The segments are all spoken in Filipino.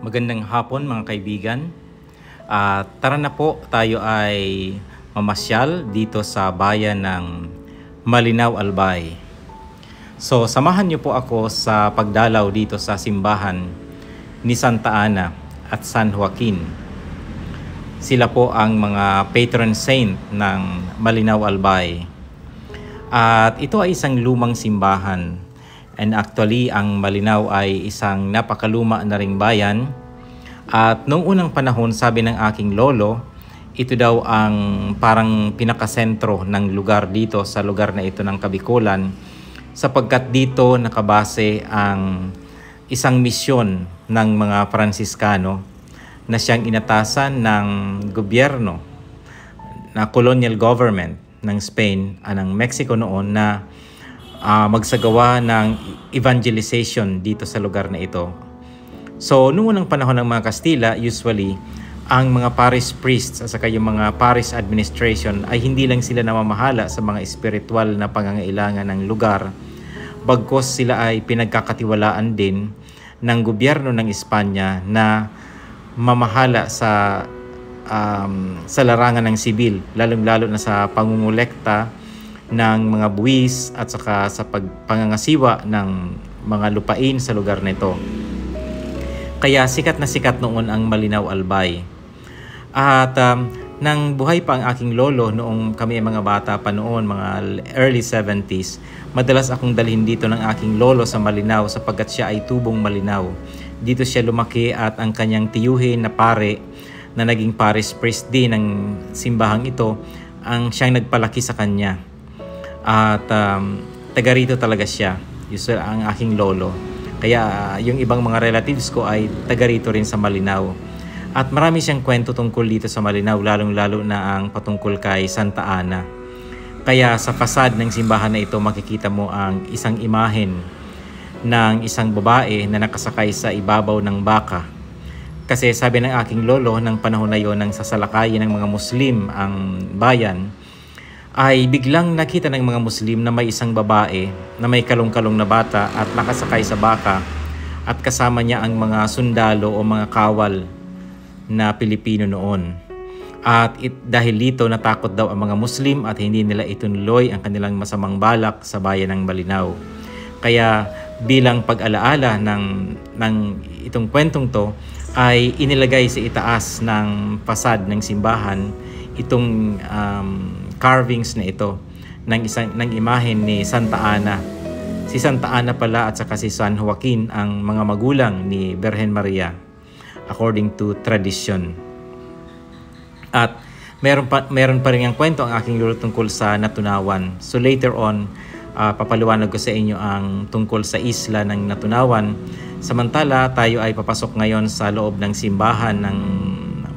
Magandang hapon mga kaibigan. Tara na po tayo ay mamasyal dito sa bayan ng Malinaw, Albay. So samahan niyo po ako sa pagdalaw dito sa simbahan ni Santa Ana at San Joaquin. Sila po ang mga patron saint ng Malinaw, Albay. At ito ay isang lumang simbahan. And actually, ang Malinaw ay isang napakaluma na ring bayan. At noong unang panahon, sabi ng aking lolo, ito daw ang parang pinakasentro ng lugar dito sa lugar na ito ng Kabikulan, sapagkat dito nakabase ang isang misyon ng mga Fransiskano na siyang inatasan ng gobyerno na colonial government ng Spain ng Mexico noon na magsagawa ng evangelization dito sa lugar na ito. So, noong unang panahon ng mga Kastila, usually, ang mga parish priests at saka yung mga parish administration ay hindi lang sila namamahala sa mga espiritual na pangangailangan ng lugar, bagkos sila ay pinagkakatiwalaan din ng gobyerno ng Espanya na mamahala sa larangan ng sibil, lalong-lalo na sa pangungulekta ng mga buwis at saka sa pangangasiwa ng mga lupain sa lugar nito. Kaya sikat na sikat noon ang Malinaw, Albay. At nang buhay pa ang aking lolo noong kami ay mga bata pa noon, mga early 70s, madalas akong dalhin dito ng aking lolo sa Malinaw sapagkat siya ay tubong Malinaw. Dito siya lumaki at ang kanyang tiyuhin na pare na naging parish priest din ng simbahang ito ang siyang nagpalaki sa kanya. At taga rito talaga siya, usually ang aking lolo. Kaya yung ibang mga relatives ko ay taga rito rin sa Malinaw. At marami siyang kwento tungkol dito sa Malinaw, lalong-lalo na ang patungkol kay Santa Ana. Kaya sa fasad ng simbahan na ito makikita mo ang isang imahen ng isang babae na nakasakay sa ibabaw ng baka. Kasi sabi ng aking lolo, ng panahon na yon nang sasalakayin ng mga Muslim ang bayan, ay biglang nakita ng mga Muslim na may isang babae na may kalong-kalong na bata at nakasakay sa baka at kasama niya ang mga sundalo o mga kawal na Pilipino noon. At dahil dito natakot daw ang mga Muslim at hindi nila itunuloy ang kanilang masamang balak sa bayan ng Malinaw. Kaya bilang pag-alaala ng itong kwentong to ay inilagay sa itaas ng fasad ng simbahan itong carvings na ito ng imahen ni Santa Ana. Si Santa Ana pala at saka si San Joaquin ang mga magulang ni Birhen Maria according to tradition. At meron pa rin ang kwento ang aking lolo tungkol sa Natunawan. So later on, papaliwanag ko sa inyo ang tungkol sa isla ng Natunawan. Samantala, tayo ay papasok ngayon sa loob ng simbahan ng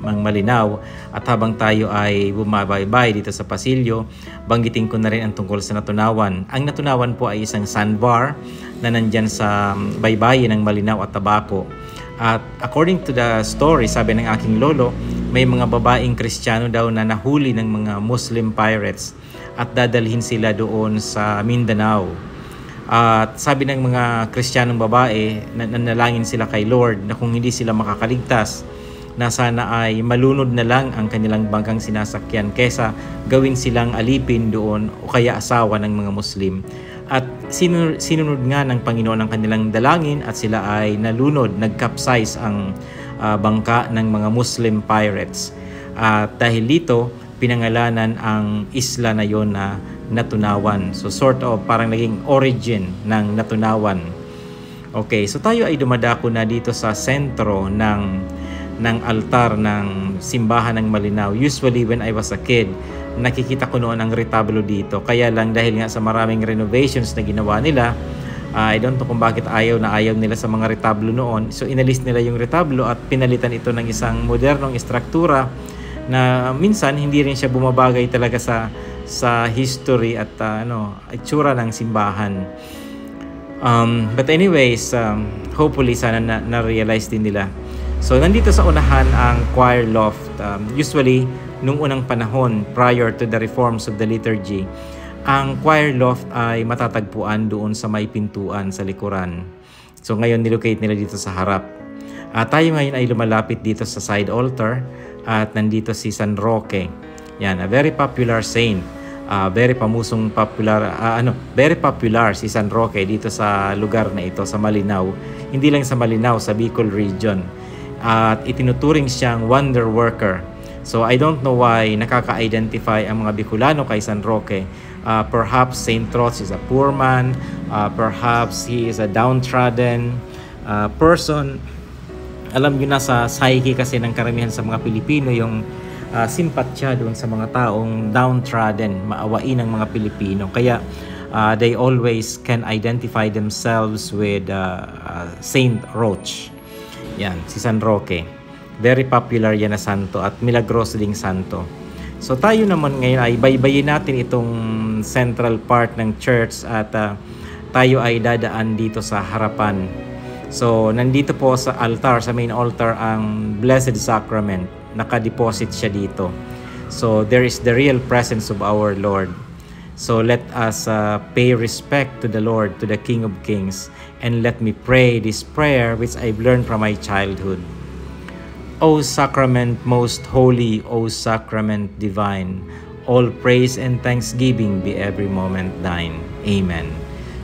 Malinaw at habang tayo ay bumabaybay dito sa pasilyo, banggitin ko na rin ang tungkol sa Natunawan. Ang Natunawan po ay isang sandbar na nandyan sa baybayin ng Malinaw at Tabaco. At according to the story, sabi ng aking lolo, may mga babaeng Kristiyano daw na nahuli ng mga Muslim pirates at dadalhin sila doon sa Mindanao. At sabi ng mga Kristiyanong babae, nanalangin sila kay Lord na kung hindi sila makakaligtas, na sana ay malunod na lang ang kanilang bangkang sinasakyan kesa gawin silang alipin doon o kaya asawa ng mga Muslim. At sinunod nga ng Panginoon ang kanilang dalangin at sila ay nalunod, nag-capsize ang bangka ng mga Muslim pirates. At dahil dito, pinangalanan ang isla na yon na Natunawan. So sort of parang naging origin ng Natunawan. Okay, so tayo ay dumadako na dito sa sentro ng altar ng simbahan ng Malinaw. Usually when I was a kid, nakikita ko noon ang retablo dito. Kaya lang dahil nga sa maraming renovations na ginawa nila, I don't know kung bakit ayaw nila sa mga retablo noon. So inalis nila yung retablo at pinalitan ito ng isang modernong istruktura na minsan hindi rin siya bumabagay talaga sa history at itsura ng simbahan. But anyways, hopefully sana na-realize din nila. So nandito sa unahan ang choir loft. Usually, nung unang panahon, prior to the reforms of the liturgy, ang choir loft ay matatagpuan doon sa may pintuan sa likuran. So ngayon nilocate nila dito sa harap. Tayo ngayon ay lumalapit dito sa side altar at nandito si San Roque. Yan, a very popular saint. Very popular si San Roque dito sa lugar na ito, sa Malinaw. Hindi lang sa Malinaw, sa Bicol region. At itinuturing siyang wonder worker. So I don't know why nakaka-identify ang mga Bicolano kay San Roque. Perhaps Saint Trots is a poor man. Perhaps he is a downtrodden person. Alam nyo na, sa psyche kasi ng karamihan sa mga Pilipino yung simpatya doon sa mga taong downtrodden, maawain ng mga Pilipino. Kaya they always can identify themselves with Saint Roch. Yan, si San Roque. Very popular yan na santo at milagroso ding santo. So tayo naman ngayon ay baybayin natin itong central part ng church at tayo ay dadaan dito sa harapan. So nandito po sa altar, sa main altar, ang Blessed Sacrament. Nakadeposit siya dito. So there is the real presence of our Lord. So let us pay respect to the Lord, to the King of Kings, and let me pray this prayer which I've learned from my childhood. O Sacrament most holy, O Sacrament divine, all praise and thanksgiving be every moment thine. Amen.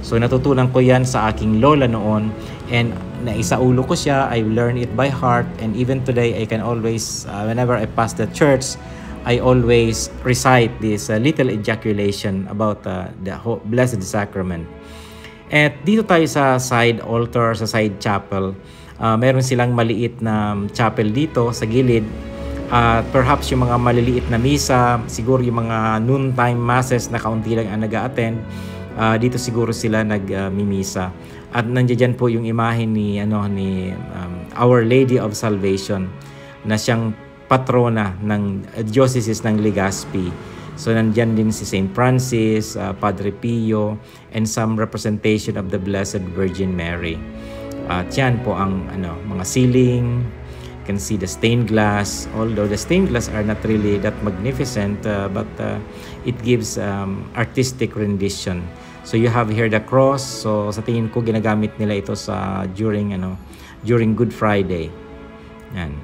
So natutunan ko yan sa aking lola noon, and naisaulo ko siya. I learned it by heart, and even today I can always, whenever I pass the church, I always recite this little ejaculation about the Blessed Sacrament. At dito tayo sa side altar, sa side chapel. Meron silang maliit na chapel dito sa gilid. Perhaps yung mga maliliit na misa, siguro yung mga noontime masses na kaunti lang ang nag-a-attend, dito siguro sila nagmimisa. At nandiyan po yung imahe ni Our Lady of Salvation na siyang patrona ng diocese ng Legazpi. So nandiyan din si Saint Francis, Padre Pio, and some representation of the Blessed Virgin Mary. At yan po ang mga ceiling. You can see the stained glass, although the stained glass are not really that magnificent, but it gives artistic rendition. So you have here the cross. So sa tingin ko ginagamit nila ito during Good Friday. Yan.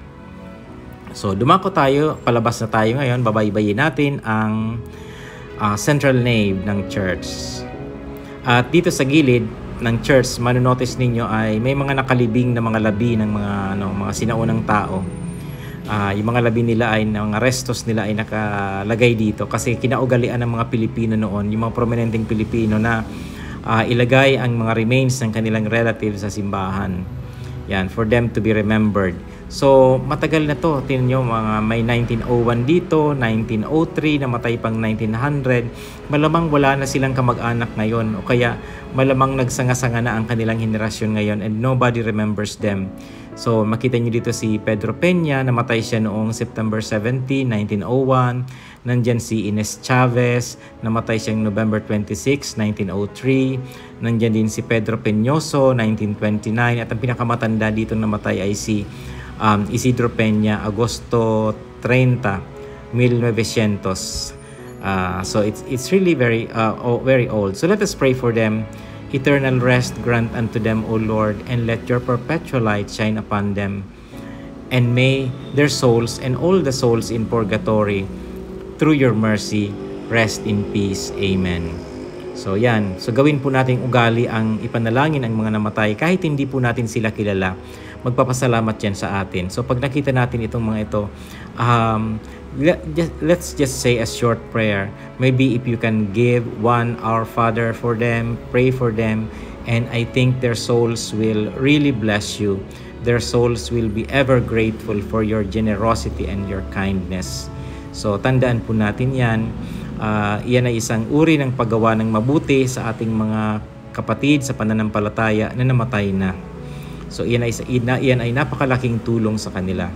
So dumako tayo, palabas na tayo ngayon. Babaybayin natin ang central nave ng church. At dito sa gilid ng church, manonotice ninyo ay may mga nakalibing na mga labi ng mga sinaunang tao. Yung mga labi nila ay, mga restos nila ay nakalagay dito kasi kinaugalian ng mga Pilipino noon, yung mga prominenteng Pilipino na ilagay ang mga remains ng kanilang relatives sa simbahan. Yan, for them to be remembered. So, matagal na to. Tingnan nyo, may 1901 dito, 1903, namatay pang 1900. Malamang wala na silang kamag-anak ngayon, o kaya malamang nagsanga-sanga na ang kanilang henerasyon ngayon and nobody remembers them. So, makita nyo dito si Pedro Peña, namatay siya noong September 17, 1901. Nandyan si Ines Chavez, namatay siyang November 26, 1903. Nandyan din si Pedro Peñoso, 1929. At ang pinakamatanda dito namatay ay si Isidro Peña, Agosto 30, 1900. So it's really very old. So let us pray for them. Eternal rest grant unto them, O Lord, and let your perpetual light shine upon them. And may their souls and all the souls in purgatory, through your mercy, rest in peace. Amen. So yan. So gawin po nating ugali ang ipanalangin ang mga namatay kahit hindi po natin sila kilala. Magpapasalamat yan sa atin. So pag nakita natin itong mga ito, let's just say a short prayer. Maybe if you can give one Our Father for them, pray for them, and I think their souls will really bless you. Their souls will be ever grateful for your generosity and your kindness. So tandaan po natin yan. Iyan ay isang uri ng paggawa ng mabuti sa ating mga kapatid sa pananampalataya na namatay na. So iyan ay napakalaking tulong sa kanila.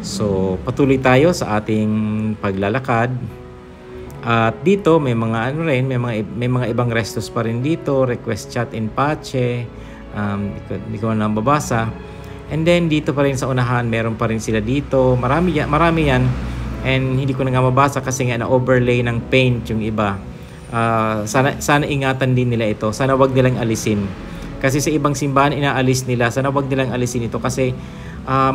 So patuloy tayo sa ating paglalakad. At dito may mga may mga ibang restos pa rin dito, request chat in pace. Hindi ko na mababasa. And then dito pa rin sa unahan, meron pa rin sila dito. Marami yan. And hindi ko na nga mabasa kasi nga na-overlay ng paint yung iba. Sana ingatan din nila ito. Sana wag nilang alisin. Kasi sa ibang simbahan inaalis nila. Sana wag nilang alisin ito kasi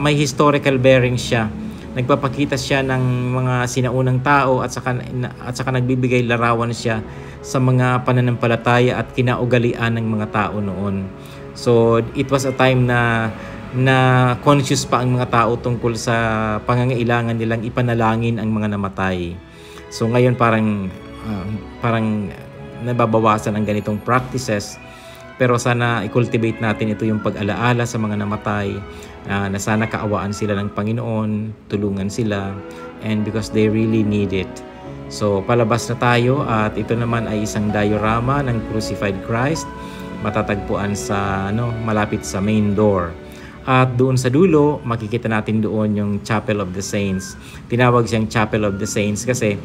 may historical bearing siya. Nagpapakita siya ng mga sinaunang tao at saka nagbibigay larawan siya sa mga pananampalataya at kinaugalian ng mga tao noon. So it was a time na conscious pa ang mga tao tungkol sa pangangailangan nilang ipanalangin ang mga namatay. So ngayon parang nababawasan ang ganitong practices. Pero sana i-cultivate natin ito yung pag-alaala sa mga namatay, na sana kaawaan sila ng Panginoon, tulungan sila, and because they really need it. So palabas na tayo at ito naman ay isang diorama ng Crucified Christ, matatagpuan sa malapit sa main door. At doon sa dulo, makikita natin doon yung Chapel of the Saints. Tinawag siyang Chapel of the Saints kasi